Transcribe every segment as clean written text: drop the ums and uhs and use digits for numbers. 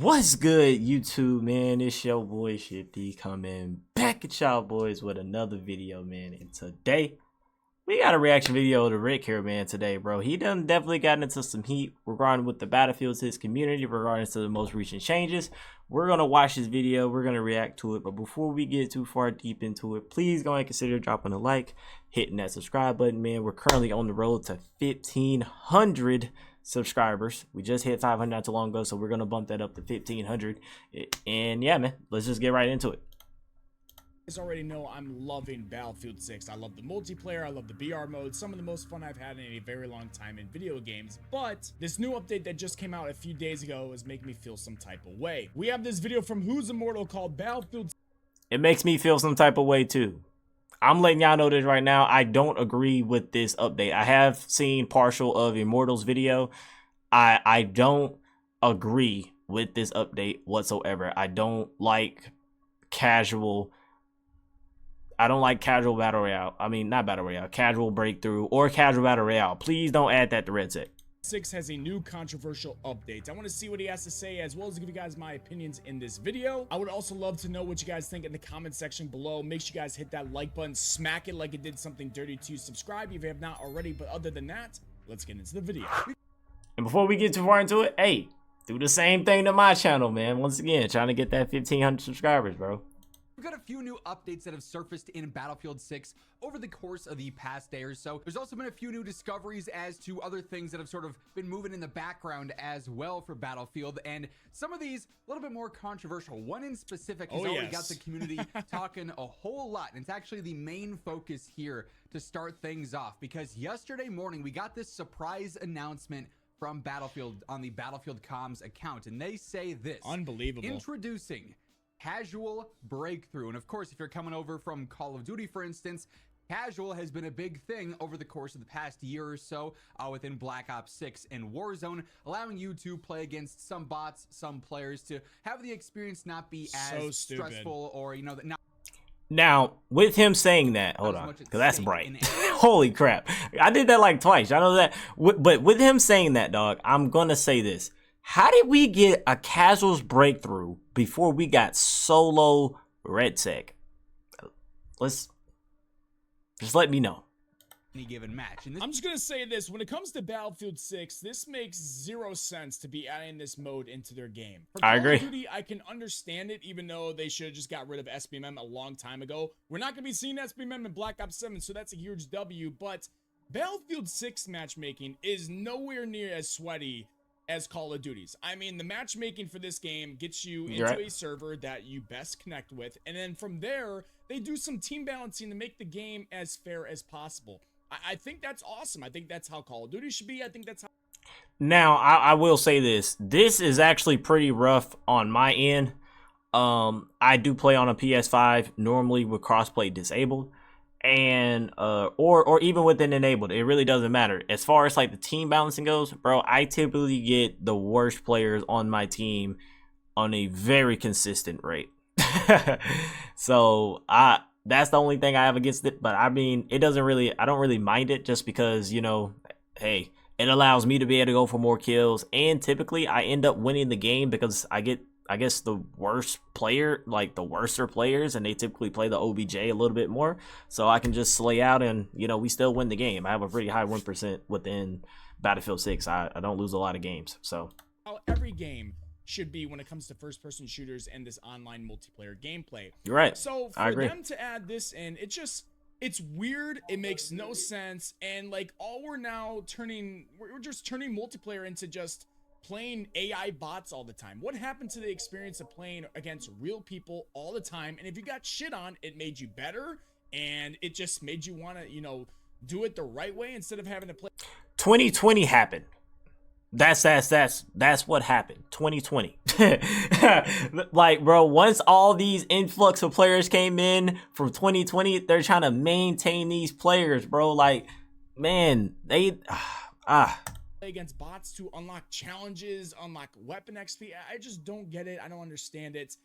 What's good, YouTube, man? It's your boy Shifty coming back at y'all boys with another video, man. And today we got a reaction video to Rick here, man. Today, bro, he done definitely gotten into some heat regarding with the Battlefield 6 community regarding to the most recent changes. We're gonna watch this video, we're gonna react to it, but before we get too far deep into it, please go and consider dropping a like, hitting that subscribe button, man. We're currently on the road to 1,500 subscribers. We just hit 500 not too long ago, so we're gonna bump that up to 1,500. And yeah, man, let's just get right into it. You guys already know I'm loving Battlefield 6. I love the multiplayer, I love the BR mode, some of the most fun I've had in a very long time in video games. But this new update that just came out a few days ago is making me feel some type of way. We have this video from Who's Immortal called Battlefield. It makes me feel some type of way too. I'm letting y'all know this right now. I don't agree with this update. I have seen partial of Immortal's video. I don't agree with this update whatsoever. I don't like casual battle royale. I mean, not battle royale, casual breakthrough or casual battle royale. Please don't add that to Red Set. 6 has a new controversial update. I want to see what he has to say, as well as give you guys my opinions in this video. I would also love to know what you guys think in the comment section below. Make sure you guys hit that like button, smack it like it did something dirty to subscribe if you have not already. But other than that, let's get into the video. And before we get too far into it, hey, do the same thing to my channel, man. Once again, trying to get that 1,500 subscribers, bro. We've got a few new updates that have surfaced in Battlefield 6 over the course of the past day or so. There's also been a few new discoveries as to other things that have sort of been moving in the background as well for Battlefield, and some of these a little bit more controversial. One in specific has already got the community talking a whole lot, and it's actually the main focus here to start things off, because yesterday morning we got this surprise announcement from Battlefield on the Battlefield comms account, and they say this: unbelievable. Introducing casual breakthrough. And of course, if you're coming over from Call of Duty, for instance, casual has been a big thing over the course of the past year or so within Black Ops 6 and Warzone, allowing you to play against some bots, some players, to have the experience not be as stressful, or not. Now, with him saying that, hold on, because that's bright. Holy crap. I did that like twice. I know that. But with him saying that, dog, I'm going to say this. How did we get a casuals breakthrough before we got solo red sec? Just let me know. Any given match. And I'm just gonna say this: when it comes to Battlefield 6, this makes zero sense to be adding this mode into their game. For I agree. Call of Duty, I can understand it, even though they should have just got rid of SBMM a long time ago. We're not gonna be seeing SBMM in Black Ops 7, so that's a huge W. But Battlefield 6 matchmaking is nowhere near as sweaty as Call of Duty's. I mean, the matchmaking for this game gets you into a server that you best connect with, and then from there, they do some team balancing to make the game as fair as possible. I think that's awesome. I think that's how Call of Duty should be. I think that's how... Now, I will say this. This is actually pretty rough on my end. I do play on a PS5, normally with crossplay disabled, and or even with it enabled. It really doesn't matter. As far as like the team balancing goes, bro, I typically get the worst players on my team on a very consistent rate. So that's the only thing I have against it. But I mean, I don't really mind it, just because, you know, hey, it allows me to be able to go for more kills, and typically I end up winning the game because I guess the worst player, like the worser players, and they typically play the OBJ a little bit more, so I can just slay out and, you know, we still win the game. I have a pretty high win percent within Battlefield 6. I don't lose a lot of games. So every game should be when it comes to first-person shooters and this online multiplayer gameplay. You're right. So for them to add this in, it's weird. It makes no sense. And like, we're just turning multiplayer into just playing AI bots all the time. What happened to the experience of playing against real people all the time? And if you got shit on, it made you better, and it just made you want to, you know, do it the right way instead of having to play. 2020 happened. That's what happened. 2020. Like, bro, once all these influx of players came in from 2020, they're trying to maintain these players, bro. Like, man, they against bots to unlock challenges, unlock weapon XP. I just don't get it. I don't understand it.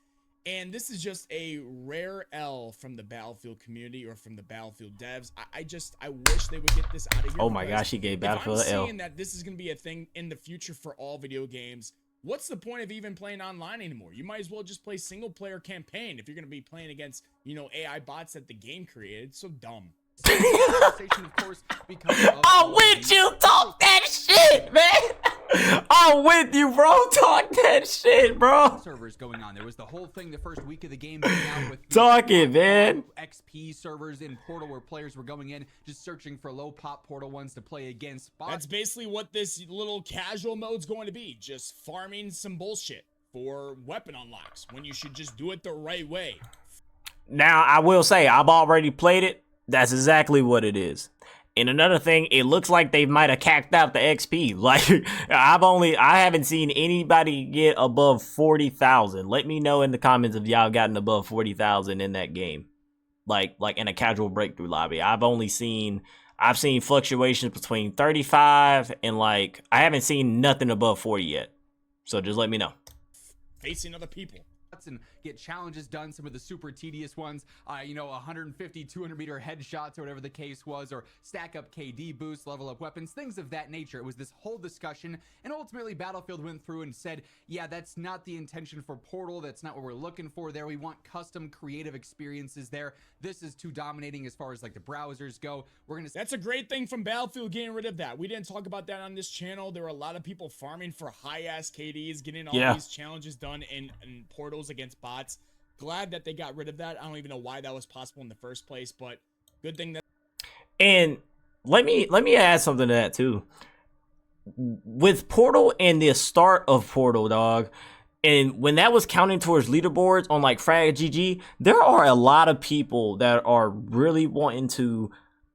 And this is just a rare L from the Battlefield community or from the Battlefield devs. I wish they would get this out of here. Oh my gosh, he gave Battlefield an L. I'm saying that this is going to be a thing in the future for all video games. what's the point of even playing online anymore? You might as well just play single player campaign if you're going to be playing against, you know, AI bots that the game created. It's so dumb. Conversation, of course, because of I'm with you. Talk that shit, man. I'm with you, bro. Talk that shit, bro. servers going on. There was the whole thing the first week of the game being out with Talk it, man. XP servers in Portal where players were going in just searching for low pop Portal ones to play against bots. That's basically what this little casual mode's going to be. Just farming some bullshit for weapon unlocks when you should just do it the right way. Now, I will say, I've already played it. That's exactly what it is. And another thing, it looks like they might have cacked out the XP. Like, I haven't seen anybody get above 40,000. Let me know in the comments if y'all gotten above 40,000 in that game. Like in a casual breakthrough lobby. I've seen fluctuations between 35 and like, I haven't seen nothing above 40 yet. So just let me know. Facing other people. And get challenges done, some of the super tedious ones, you know, 150 200 meter headshots or whatever the case was, or stack up KD boosts, level up weapons, things of that nature. It was this whole discussion, and ultimately Battlefield went through and said, yeah, that's not the intention for Portal, that's not what we're looking for there. We want custom creative experiences there. This is too dominating as far as like the browsers go. That's a great thing from Battlefield getting rid of that. We didn't talk about that on this channel. There were a lot of people farming for high ass KDs, getting all these challenges done in portals against bots. Glad that they got rid of that. I don't even know why that was possible in the first place, but good thing that. And let me add something to that too. With Portal and the start of Portal, dog, and when that was counting towards leaderboards on like Frag GG, there are a lot of people that are really wanting to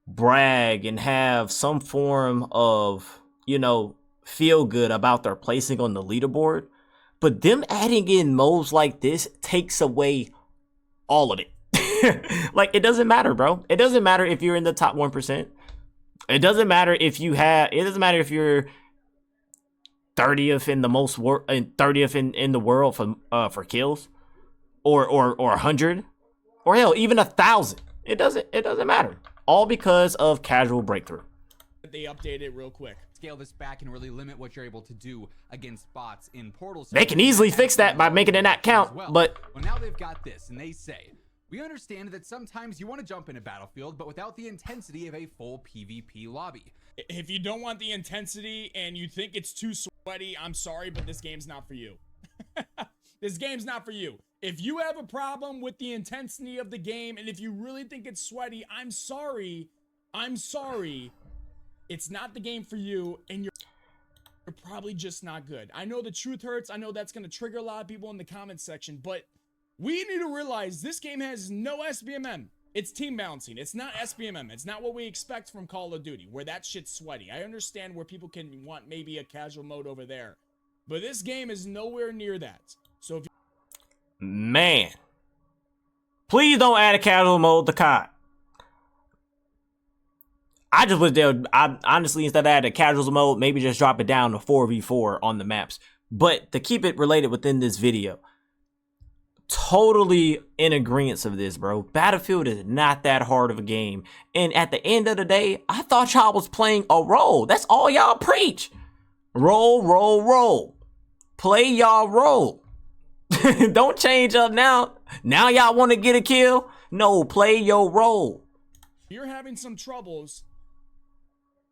brag and have some form of, you know, feel good about their placing on the leaderboard. But them adding in modes like this takes away all of it. Like, it doesn't matter, bro. It doesn't matter if you're in the top 1%. It doesn't matter if you're 30th in the most 30th in the world for kills, or 100, or hell, even 1,000. It doesn't matter. All because of casual breakthrough. They updated it real quick. Scale this back and really limit what you're able to do against bots in Portal. They can easily fix that by making it not count, but well, now they've got this, and they say, we understand that sometimes you want to jump into Battlefield, but without the intensity of a full PvP lobby. If you don't want the intensity and you think it's too sweaty, I'm sorry, but this game's not for you. This game's not for you. If you have a problem with the intensity of the game, and if you really think it's sweaty, I'm sorry. It's not the game for you, and you're probably just not good. I know the truth hurts. I know that's going to trigger a lot of people in the comments section, but we need to realize this game has no SBMM. It's team balancing. It's not SBMM. It's not what we expect from Call of Duty, where that shit's sweaty. I understand where people can want maybe a casual mode over there, but this game is nowhere near that. So if man, please don't add a casual mode to COD. I just was there. I honestly, instead of adding a casual mode, maybe just drop it down to 4v4 on the maps. But to keep it related within this video, totally in agreement of this, bro. Battlefield is not that hard of a game. And at the end of the day, I thought y'all was playing a role. That's all y'all preach. Roll, roll, roll. Play y'all role. Don't change up now. Now y'all want to get a kill? No, play your role. You're having some troubles.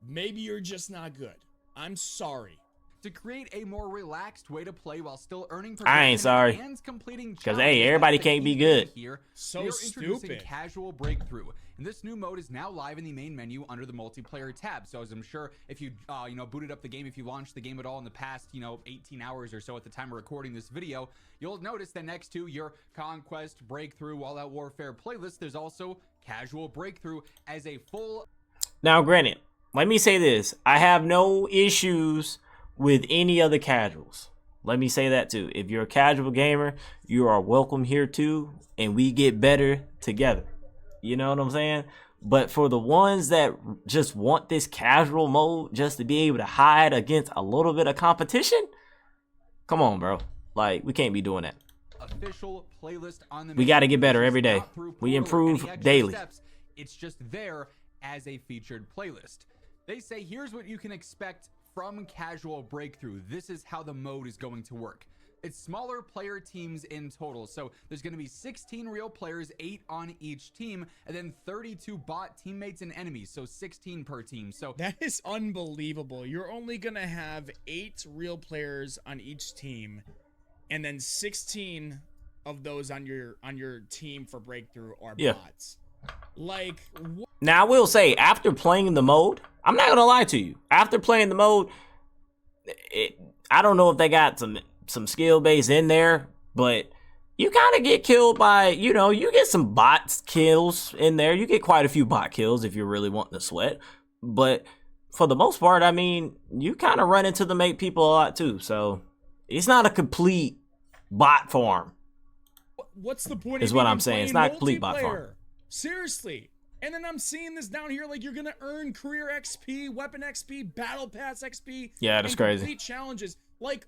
Maybe you're just not good. I'm sorry. To create a more relaxed way to play while still earning I ain't sorry. and completing because hey, everybody can't be good. Here, so stupid. Casual breakthrough. And this new mode is now live in the main menu under the multiplayer tab. So as I'm sure if you booted up the game, if you launched the game at all in the past 18 hours or so at the time of recording this video, you'll notice that next to your Conquest, Breakthrough, All Out Warfare playlist, there's also Casual Breakthrough as a full. Now granted, let me say this, I have no issues with any other casuals. Let me say that too. If you're a casual gamer, you are welcome here too, and we get better together. You know what I'm saying? But for the ones that just want this casual mode just to be able to hide against a little bit of competition, come on, bro. Like, we can't be doing that. Official playlist on the we got to get better every day. We improve daily. It's just there as a featured playlist. They say here's what you can expect from casual breakthrough, this is how the mode is going to work. It's smaller player teams in total. So there's going to be 16 real players, 8 on each team, and then 32 bot teammates and enemies. So 16 per team. So that is unbelievable. You're only going to have 8 real players on each team, and then 16 of those on your team for breakthrough are bots. Like, now I will say, after playing the mode, I'm not gonna lie to you. After playing the mode, I don't know if they got some skill base in there, but you kind of get killed by, you know, you get some bot kills in there. You get quite a few bot kills if you're really wanting to sweat. But for the most part, I mean, you kind of run into the mate people a lot too. So it's not a complete bot farm. What's the point? Is what I'm saying. It's not a complete bot farm. Seriously. And then I'm seeing this down here, like you're gonna earn career XP, weapon XP, battle pass XP. Yeah, that's crazy. Complete challenges. Like,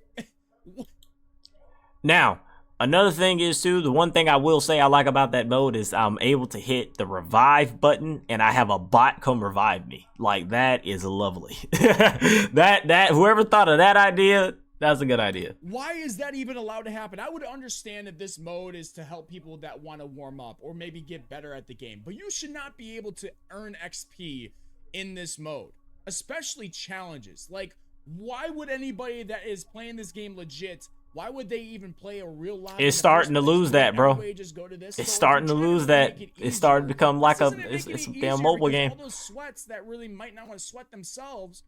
now, another thing is too, the one thing I will say I like about that mode is I'm able to hit the revive button and I have a bot come revive me. Like, that is lovely. that whoever thought of that idea, that's a good idea. Why is that even allowed to happen? I would understand if this mode is to help people that want to warm up or maybe get better at the game, but you should not be able to earn XP in this mode, especially challenges. Like, why would anybody that is playing this game legit, why would they even play a real lobby? It's starting to lose that, bro. It's starting to lose that. It's starting to become like it's a damn mobile game. All those sweats that really might not want to sweat themselves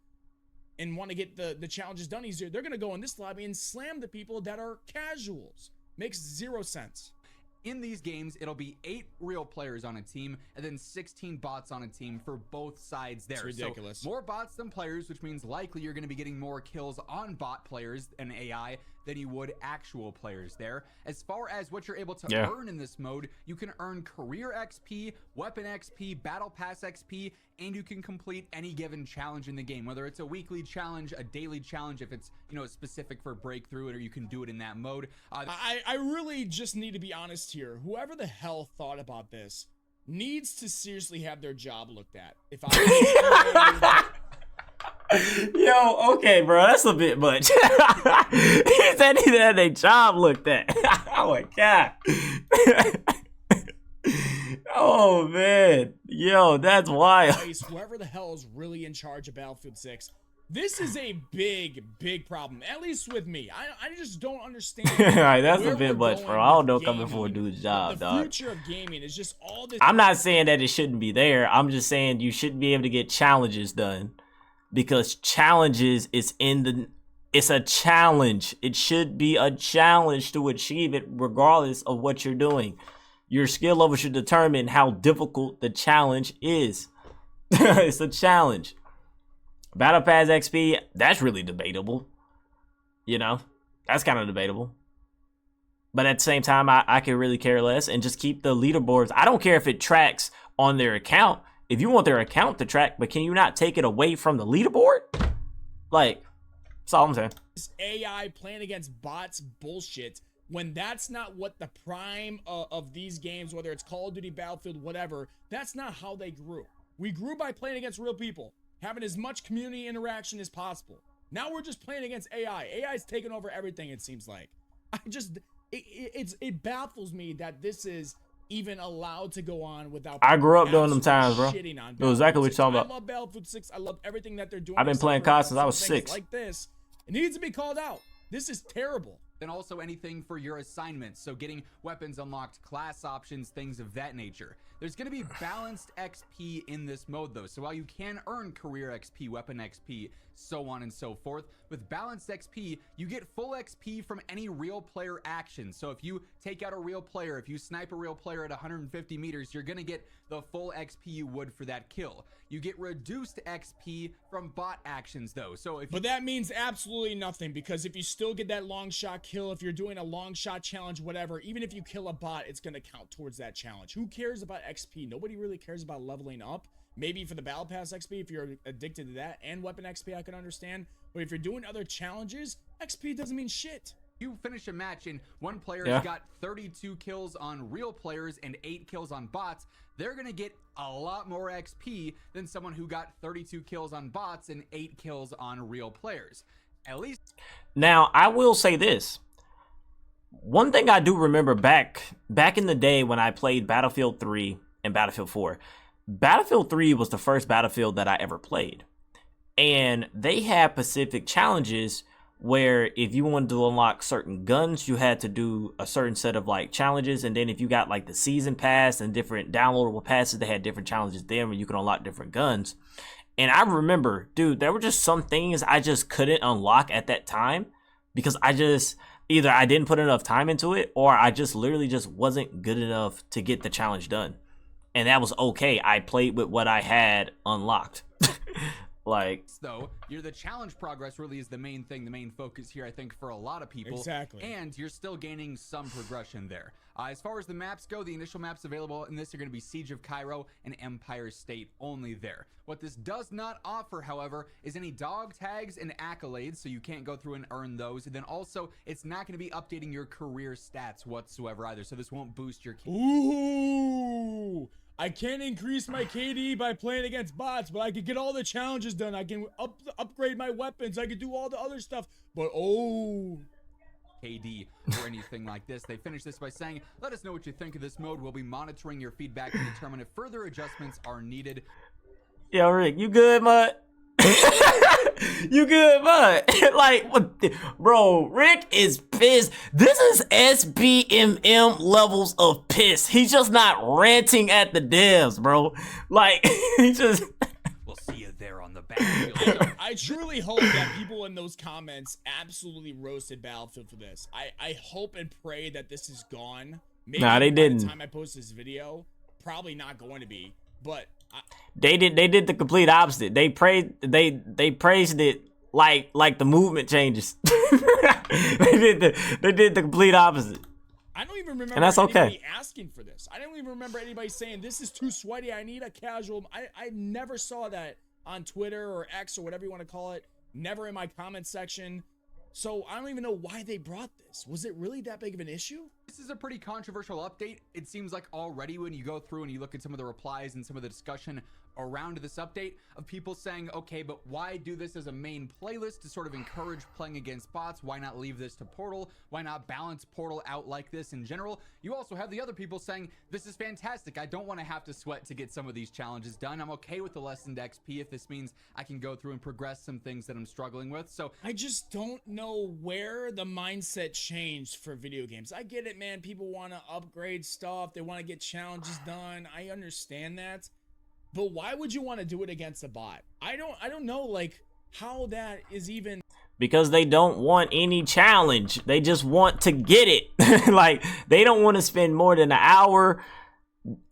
and want to get the challenges done easier, they're going to go in this lobby and slam the people that are casuals. Makes 0 sense. In these games, it'll be 8 real players on a team and then 16 bots on a team for both sides there. It's ridiculous. So more bots than players, which means likely you're going to be getting more kills on bot players and AI than you would actual players there. As far as what you're able to earn in this mode, you can earn career XP, weapon XP, battle pass XP, and you can complete any given challenge in the game, whether it's a weekly challenge, a daily challenge, if it's, you know, specific for breakthrough, or you can do it in that mode. I really just need to be honest here. Whoever the hell thought about this needs to seriously have their job looked at. If I Yo, okay, bro, that's a bit much. He said he had their job looked at. Oh my god. Oh man, yo, that's wild. Whoever the hell is really in charge of Battlefield 6, this is a big problem. At least with me, I just don't understand. Alright, that's a bit much, bro. I don't know coming for a dude's job, dog. The future of gaming is just all this. I'm not saying that it shouldn't be there. I'm just saying you shouldn't be able to get challenges done, because challenges is in the. It's a challenge. It should be a challenge to achieve it, regardless of what you're doing. Your skill level should determine how difficult the challenge is. It's a challenge. Battle Pass XP, that's really debatable. You know, that's kind of debatable. But at the same time, I can really care less and just keep the leaderboards. I don't care if it tracks on their account. If you want their account to track, but can you not take it away from the leaderboard? Like, that's all I'm saying. This AI playing against bots bullshit, when that's not what the prime of these games, whether it's Call of Duty, Battlefield, whatever, that's not how they grew. We grew by playing against real people, having as much community interaction as possible. Now we're just playing against AI. AI's taking over everything, it seems like. It baffles me that this is even allowed to go on without. I grew up during them times, bro. Know exactly what you're talking about. I love Battlefield 6. I love everything that they're doing. I've been playing COD since I was 6. Like this, it needs to be called out. This is terrible. Then also anything for your assignments, so getting weapons unlocked, class options, things of that nature. There's going to be balanced XP in this mode though, so while you can earn career XP, weapon XP, so on and so forth, with balanced XP, you get full XP from any real player action. So if you take out a real player, if you snipe a real player at 150 meters, you're going to get the full XP you would for that kill. You get reduced XP from bot actions though. So if But that means absolutely nothing, because if you still get that long shot kill, if you're doing a long shot challenge, whatever, even if you kill a bot, it's going to count towards that challenge. Who cares about XP? Nobody really cares about leveling up. Maybe for the battle pass XP, if you're addicted to that, and weapon XP, I can understand. But if you're doing other challenges, XP doesn't mean shit. you finish a match and one player's Yeah. got 32 kills on real players and 8 kills on bots, they're gonna get a lot more XP than someone who got 32 kills on bots and 8 kills on real players. At least. Now, I will say this. One thing I do remember back in the day when I played Battlefield 3 and Battlefield 4, Battlefield 3 was the first Battlefield that I ever played. And they had specific challenges where if you wanted to unlock certain guns, you had to do a certain set of like challenges. And then if you got like the season pass and different downloadable passes, they had different challenges there where you can unlock different guns. And I remember, dude, there were just some things I just couldn't unlock at that time because either I didn't put enough time into it or I just literally just wasn't good enough to get the challenge done. And that was okay. I played with what I had unlocked. Like, though, the challenge progress really is the main thing, the main focus here, I think, for a lot of people. Exactly. And you're still gaining some progression there. As far as the maps go, the initial maps available in this are going to be Siege of Cairo and Empire State only there. What this does not offer, however, is any dog tags and accolades, so you can't go through and earn those. And then also, it's not going to be updating your career stats whatsoever either, so this won't boost your... Ooh! I can't increase my KD by playing against bots, but I could get all the challenges done. I can upgrade my weapons. I could do all the other stuff. But KD or anything like this. They finish this by saying, let us know what you think of this mode. We'll be monitoring your feedback to determine if further adjustments are needed. yo, Rick, you good, mud? You good, bud? Like, what bro, Rick is pissed. This is SBMM levels of piss. He's just not ranting at the devs, bro. Like, he just... We'll see you there on the battlefield. I truly hope that people in those comments absolutely roasted Battlefield for this. I hope and pray that this is gone. Maybe nah, they didn't. By the time I post this video, probably not going to be, but... They did the complete opposite. They praised it like the movement changes. they did the complete opposite. I don't even remember And that's anybody okay. asking for this. I don't even remember anybody saying this is too sweaty. I need a casual. I never saw that on Twitter or X or whatever you want to call it. Never in my comment section. So I don't even know why they brought this. Was it really that big of an issue? This is a pretty controversial update. It seems like already when you go through and you look at some of the replies and some of the discussion around this update of people saying, okay, but why do this as a main playlist to sort of encourage playing against bots? Why not leave this to Portal? Why not balance Portal out like this in general? You also have the other people saying, this is fantastic. I don't want to have to sweat to get some of these challenges done. I'm okay with the lessened XP if this means I can go through and progress some things that I'm struggling with. So I just don't know where the mindset changed for video games. I get it, man. People want to upgrade stuff. They want to get challenges done. I understand that. But why would you want to do it against a bot? I don't know, like, how that is even... Because they don't want any challenge. They just want to get it. Like, they don't want to spend more than an hour.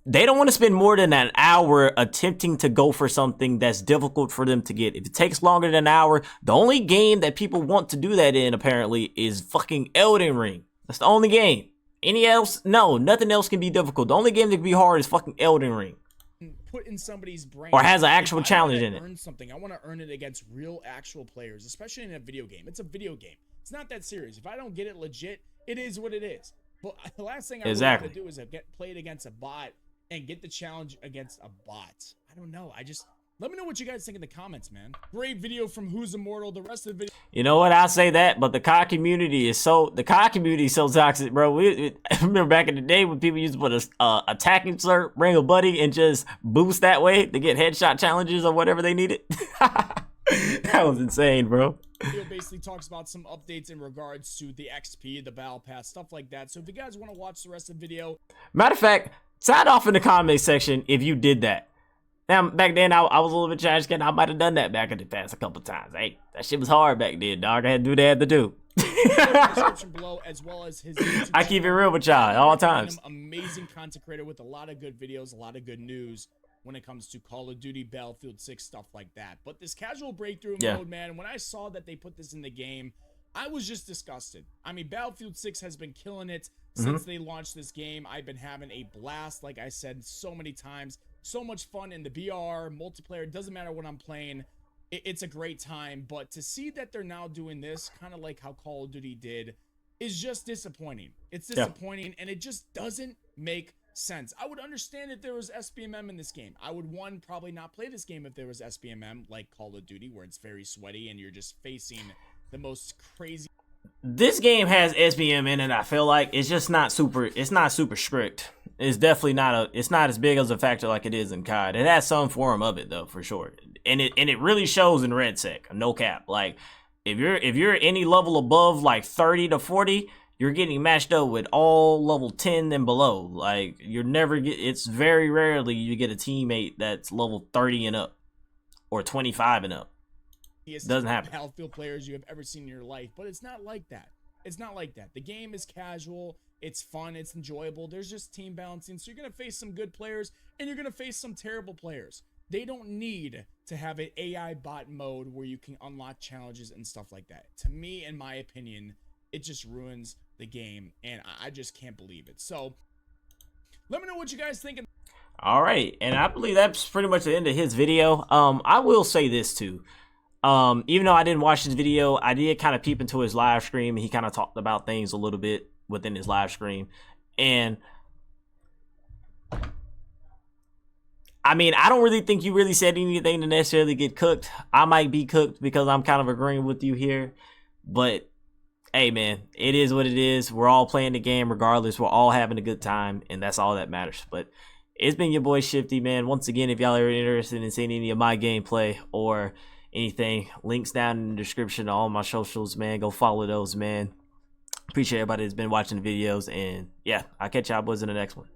They don't want to spend more than an hour attempting to go for something that's difficult for them to get. If it takes longer than an hour, the only game that people want to do that in, apparently, is fucking Elden Ring. That's the only game. Any else? No, nothing else can be difficult. The only game that can be hard is fucking Elden Ring. Put in somebody's brain, or has an actual if I challenge wanna in it. Earn something. I want to earn it against real, actual players, especially in a video game. It's a video game. It's not that serious. If I don't get it legit, it is what it is. But the last thing I really want to do is play it against a bot and get the challenge against a bot. I don't know. Let me know what you guys think in the comments, man. Great video from Who's Immortal. The rest of the video. You know what? I'll say that, but the COD community is so toxic, bro. I remember back in the day when people used to put a attacking cert, bring a buddy, and just boost that way to get headshot challenges or whatever they needed. That was insane, bro. Video basically talks about some updates in regards to the XP, the battle pass, stuff like that. So if you guys want to watch the rest of the video, matter of fact, sign off in the comment section if you did that. Now, back then, I was a little bit trash can. I might have done that back in the past a couple times. Hey, that shit was hard back then, dog. I had to do what I had to do. Description below, as well as his YouTube I keep it channel. real with y'all at all times. Amazing content creator with a lot of good videos, a lot of good news when it comes to Call of Duty, Battlefield 6, stuff like that. But this casual breakthrough mode, man, when I saw that they put this in the game, I was just disgusted. I mean, Battlefield 6 has been killing it since they launched this game. I've been having a blast, like I said so many times. So much fun in the BR, multiplayer, doesn't matter what I'm playing. It's a great time. But to see that they're now doing this, kind of like how Call of Duty did, is just disappointing. It's disappointing, and it just doesn't make sense. I would understand if there was SBMM in this game. I would, one, probably not play this game if there was SBMM, like Call of Duty, where it's very sweaty and you're just facing the most crazy. This game has SBM in it. I feel like it's just not super. It's not super strict. It's definitely not it's not as big as a factor like it is in COD. It has some form of it though, for sure, and it really shows in Red Sec. No cap. Like if you're any level above like 30 to 40. You're getting matched up with all level 10 and below. Like you're never it's very rarely you get a teammate that's level 30 and up or 25 and up. Doesn't happen. Battlefield players you have ever seen in your life, but it's not like that. It's not like that. The game is casual, it's fun, it's enjoyable. There's just team balancing. So you're going to face some good players and you're going to face some terrible players. They don't need to have an AI bot mode where you can unlock challenges and stuff like that. To me, in my opinion, it just ruins the game, and I just can't believe it. So let me know what you guys think. All right, and I believe that's pretty much the end of his video. I will say this too. Even though I didn't watch his video, I did kind of peep into his live stream, and he kind of talked about things a little bit within his live stream. And I mean, I don't really think you really said anything to necessarily get cooked. I might be cooked because I'm kind of agreeing with you here, but hey man, it is what it is. We're all playing the game regardless. We're all having a good time, and that's all that matters. But it's been your boy Shifty, man. Once again, if y'all are interested in seeing any of my gameplay or anything, links down in the description to all my socials, man. Go follow those, man. Appreciate everybody that's been watching the videos, and yeah, I'll catch y'all boys in the next one.